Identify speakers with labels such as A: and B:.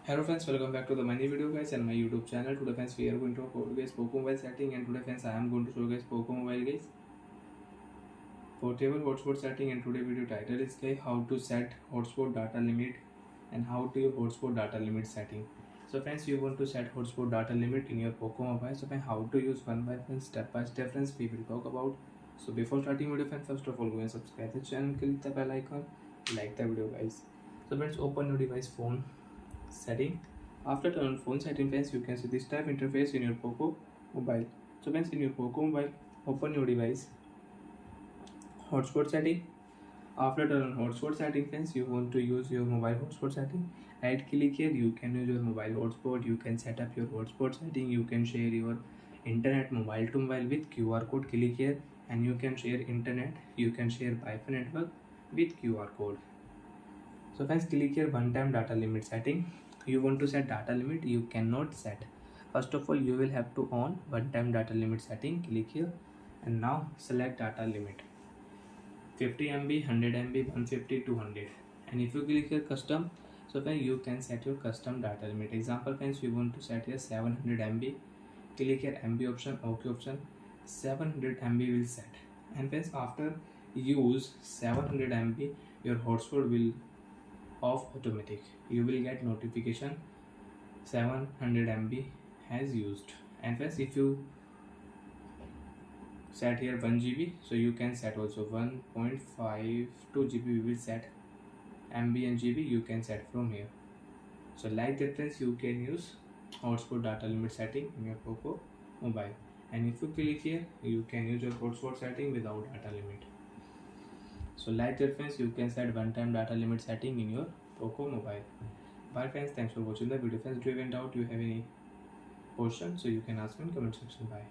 A: Hello friends, welcome back to the mini video guys and my YouTube channel. Today friends we are going to cover guys Poco mobile setting, and today friends I am going to show guys Poco mobile guys portable hotspot setting. And today video title is guys how to set hotspot data limit and how to use hotspot data limit setting. So friends, you want to set hotspot data limit in your Poco mobile. So friends, how to use one by one, step by step friends we will talk about. So before starting video friends, first of all go and subscribe the channel, click the bell icon, like the video guys. So friends, open your device phone setting. After turn on phone setting friends, you can see this type interface in your Poco mobile. So friends, in your Poco mobile, open your device hotspot setting. After turn on hotspot setting friends, you want to use your mobile hotspot setting. Right click here, you can use your mobile hotspot, you can set up your hotspot setting, you can share your internet mobile to mobile with QR code. Click here and you can share internet, you can share Wi-Fi network with QR code. So friends, click here one time data limit setting. You want to set data limit, you cannot set. First of all, you will have to on one time data limit setting. Click here and now select data limit 50 MB, 100 MB, 150, 200. And if you click here custom, so then you can set your custom data limit. Example friends, you want to set here 700 MB. Click here MB option, OK option, 700 MB will set. And friends, after use 700 MB, your hotspot will off automatic. You will get notification 700 MB has used. And friends, if you set here 1 GB, so you can set also 1.52 GB we will set. MB and GB you can set from here. So like that friends, you can use hotspot data limit setting in your Poco mobile. And if you click here, you can use your hotspot setting without data limit. So like that friends, you can set one time data limit setting in your Poco mobile. Bye friends, thanks for watching the video friends. Do you have any doubt, you have any question, so you can ask me in comment section. Bye.